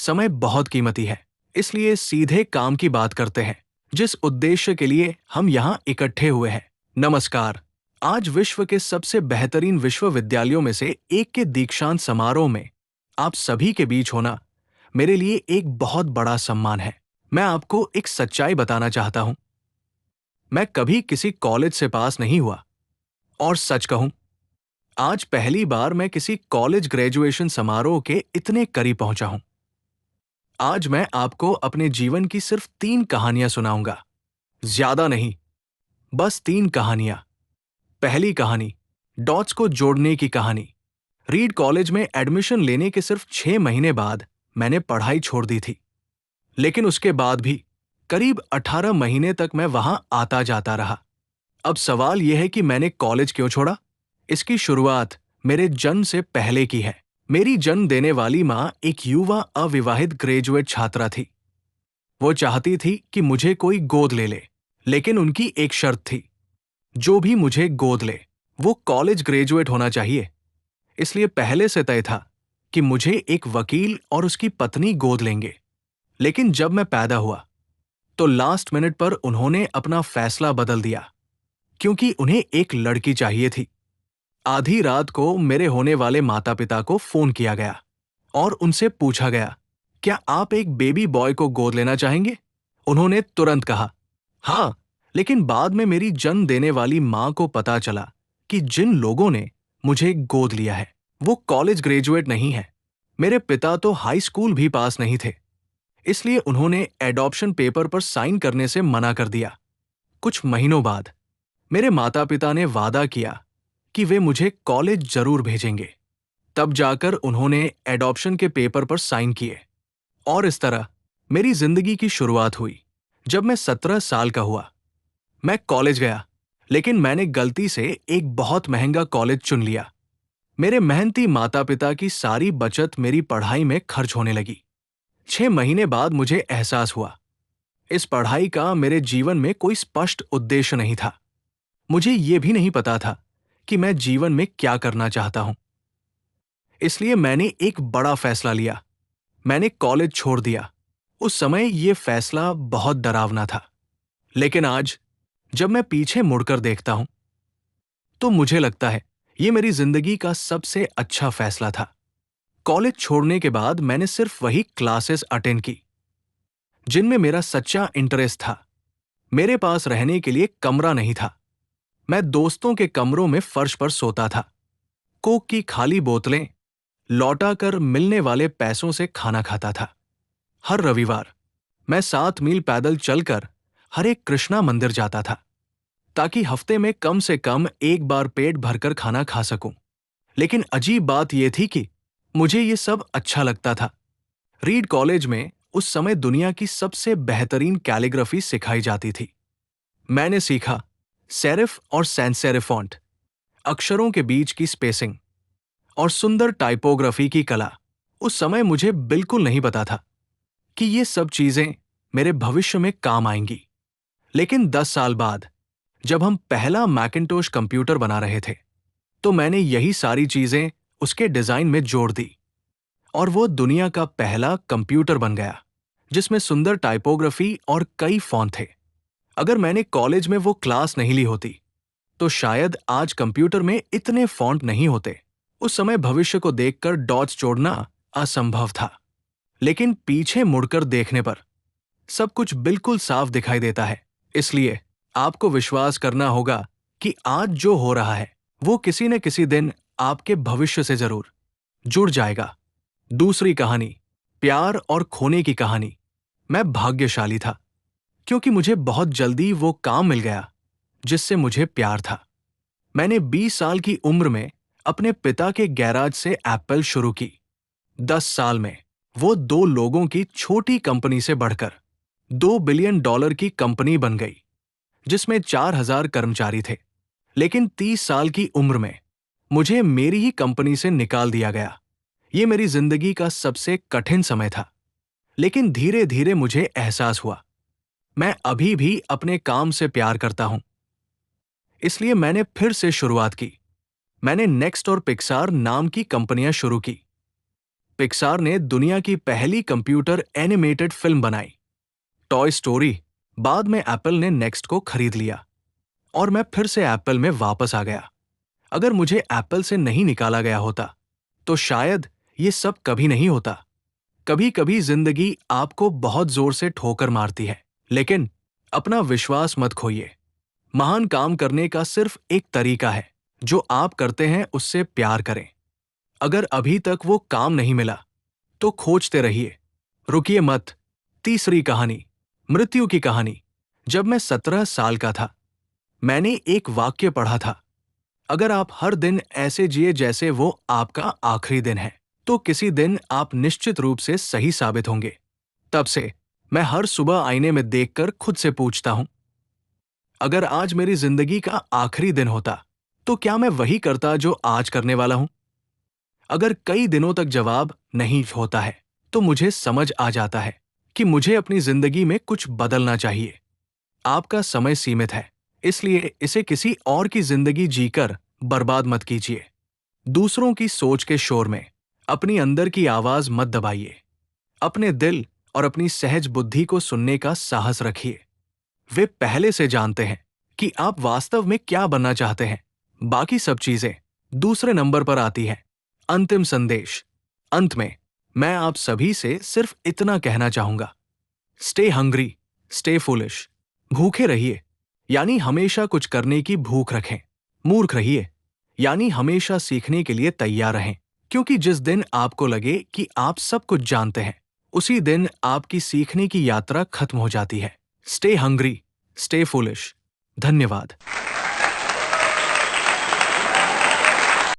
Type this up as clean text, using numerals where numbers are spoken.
समय बहुत कीमती है, इसलिए सीधे काम की बात करते हैं, जिस उद्देश्य के लिए हम यहाँ इकट्ठे हुए हैं। नमस्कार। आज विश्व के सबसे बेहतरीन विश्वविद्यालयों में से एक के दीक्षांत समारोह में आप सभी के बीच होना मेरे लिए एक बहुत बड़ा सम्मान है। मैं आपको एक सच्चाई बताना चाहता हूं। मैं कभी किसी कॉलेज से पास नहीं हुआ, और सच कहूं, आज पहली बार मैं किसी कॉलेज ग्रेजुएशन समारोह के इतने करीब पहुंचा हूं। आज मैं आपको अपने जीवन की सिर्फ 3 कहानियां सुनाऊंगा। ज्यादा नहीं, बस 3 कहानियां। पहली कहानी, डॉट्स को जोड़ने की कहानी। रीड कॉलेज में एडमिशन लेने के सिर्फ 6 महीने बाद मैंने पढ़ाई छोड़ दी थी। लेकिन उसके बाद भी करीब 18 महीने तक मैं वहां आता जाता रहा। अब सवाल यह है कि मैंने कॉलेज क्यों छोड़ा? इसकी शुरुआत मेरे जन्म से पहले की है। मेरी जन्म देने वाली माँ एक युवा अविवाहित ग्रेजुएट छात्रा थी। वो चाहती थी कि मुझे कोई गोद ले ले, लेकिन उनकी एक शर्त थी, जो भी मुझे गोद ले वो कॉलेज ग्रेजुएट होना चाहिए। इसलिए पहले से तय था कि मुझे एक वकील और उसकी पत्नी गोद लेंगे। लेकिन जब मैं पैदा हुआ तो लास्ट मिनट पर उन्होंने अपना फैसला बदल दिया, क्योंकि उन्हें एक लड़की चाहिए थी। आधी रात को मेरे होने वाले माता पिता को फोन किया गया और उनसे पूछा गया, क्या आप एक बेबी बॉय को गोद लेना चाहेंगे? उन्होंने तुरंत कहा, हाँ। लेकिन बाद में मेरी जन्म देने वाली मां को पता चला कि जिन लोगों ने मुझे गोद लिया है वो कॉलेज ग्रेजुएट नहीं है। मेरे पिता तो हाई स्कूल भी पास नहीं थे। इसलिए उन्होंने एडॉप्शन पेपर पर साइन करने से मना कर दिया। कुछ महीनों बाद मेरे माता पिता ने वादा किया कि वे मुझे कॉलेज जरूर भेजेंगे। तब जाकर उन्होंने एडॉप्शन के पेपर पर साइन किए, और इस तरह मेरी जिंदगी की शुरुआत हुई। जब मैं 17 साल का हुआ, मैं कॉलेज गया, लेकिन मैंने गलती से एक बहुत महंगा कॉलेज चुन लिया। मेरे मेहनती माता पिता की सारी बचत मेरी पढ़ाई में खर्च होने लगी। 6 महीने बाद मुझे एहसास हुआ, इस पढ़ाई का मेरे जीवन में कोई स्पष्ट उद्देश्य नहीं था। मुझे ये भी नहीं पता था कि मैं जीवन में क्या करना चाहता हूं। इसलिए मैंने एक बड़ा फैसला लिया। मैंने कॉलेज छोड़ दिया। उस समय यह फैसला बहुत डरावना था, लेकिन आज जब मैं पीछे मुड़कर देखता हूं तो मुझे लगता है यह मेरी जिंदगी का सबसे अच्छा फैसला था। कॉलेज छोड़ने के बाद मैंने सिर्फ वही क्लासेस अटेंड की जिनमें मेरा सच्चा इंटरेस्ट था। मेरे पास रहने के लिए कमरा नहीं था। मैं दोस्तों के कमरों में फर्श पर सोता था। कोक की खाली बोतलें लौटा कर मिलने वाले पैसों से खाना खाता था। हर रविवार मैं 7 मील पैदल चलकर हरे कृष्णा मंदिर जाता था, ताकि हफ्ते में कम से कम एक बार पेट भरकर खाना खा सकूं। लेकिन अजीब बात यह थी कि मुझे ये सब अच्छा लगता था। रीड कॉलेज में उस समय दुनिया की सबसे बेहतरीन कैलीग्राफी सिखाई जाती थी। मैंने सीखा सेरिफ और सैंस सेरिफ फॉन्ट, अक्षरों के बीच की स्पेसिंग और सुंदर टाइपोग्राफी की कला। उस समय मुझे बिल्कुल नहीं पता था कि ये सब चीजें मेरे भविष्य में काम आएंगी। लेकिन 10 साल बाद जब हम पहला मैकिन्टोश कंप्यूटर बना रहे थे, तो मैंने यही सारी चीजें उसके डिजाइन में जोड़ दी, और वो दुनिया का पहला कंप्यूटर बन गया जिसमें सुंदर टाइपोग्राफी और कई फॉन्ट थे। अगर मैंने कॉलेज में वो क्लास नहीं ली होती तो शायद आज कंप्यूटर में इतने फॉन्ट नहीं होते। उस समय भविष्य को देखकर डॉट्स जोड़ना असंभव था, लेकिन पीछे मुड़कर देखने पर सब कुछ बिल्कुल साफ दिखाई देता है। इसलिए आपको विश्वास करना होगा कि आज जो हो रहा है वो किसी न किसी दिन आपके भविष्य से जरूर जुड़ जाएगा। दूसरी कहानी, प्यार और खोने की कहानी। मैं भाग्यशाली था, क्योंकि मुझे बहुत जल्दी वो काम मिल गया जिससे मुझे प्यार था। मैंने 20 साल की उम्र में अपने पिता के गैराज से एप्पल शुरू की। 10 साल में वो 2 लोगों की छोटी कंपनी से बढ़कर $2 बिलियन की कंपनी बन गई, जिसमें 4,000 कर्मचारी थे। लेकिन 30 साल की उम्र में मुझे मेरी ही कंपनी से निकाल दिया गया। ये मेरी जिंदगी का सबसे कठिन समय था। लेकिन धीरे धीरे मुझे एहसास हुआ, मैं अभी भी अपने काम से प्यार करता हूं। इसलिए मैंने फिर से शुरुआत की। मैंने नेक्स्ट और पिक्सार नाम की कंपनियां शुरू की। पिक्सार ने दुनिया की पहली कंप्यूटर एनिमेटेड फिल्म बनाई, टॉय स्टोरी। बाद में एप्पल ने नेक्स्ट को खरीद लिया और मैं फिर से एप्पल में वापस आ गया। अगर मुझे एप्पल से नहीं निकाला गया होता तो शायद ये सब कभी नहीं होता। कभी कभी जिंदगी आपको बहुत जोर से ठोकर मारती है, लेकिन अपना विश्वास मत खोइए। महान काम करने का सिर्फ एक तरीका है, जो आप करते हैं उससे प्यार करें। अगर अभी तक वो काम नहीं मिला तो खोजते रहिए, रुकिए मत। तीसरी कहानी, मृत्यु की कहानी। जब मैं 17 साल का था, मैंने एक वाक्य पढ़ा था, अगर आप हर दिन ऐसे जिए जैसे वो आपका आखिरी दिन है, तो किसी दिन आप निश्चित रूप से सही साबित होंगे। तब से मैं हर सुबह आईने में देखकर खुद से पूछता हूं, अगर आज मेरी जिंदगी का आखिरी दिन होता तो क्या मैं वही करता जो आज करने वाला हूं? अगर कई दिनों तक जवाब नहीं होता है तो मुझे समझ आ जाता है कि मुझे अपनी जिंदगी में कुछ बदलना चाहिए। आपका समय सीमित है, इसलिए इसे किसी और की जिंदगी जीकर बर्बाद मत कीजिए। दूसरों की सोच के शोर में अपनी अंदर की आवाज मत दबाइए। अपने दिल और अपनी सहज बुद्धि को सुनने का साहस रखिए। वे पहले से जानते हैं कि आप वास्तव में क्या बनना चाहते हैं। बाकी सब चीजें दूसरे नंबर पर आती हैं। अंतिम संदेश। अंत में मैं आप सभी से सिर्फ इतना कहना चाहूंगा, स्टे हंग्री, स्टे फूलिश। भूखे रहिए, यानी हमेशा कुछ करने की भूख रखें। मूर्ख रहिए, यानी हमेशा सीखने के लिए तैयार रहें। क्योंकि जिस दिन आपको लगे कि आप सब कुछ जानते हैं, उसी दिन आपकी सीखने की यात्रा खत्म हो जाती है। Stay hungry, stay foolish. धन्यवाद।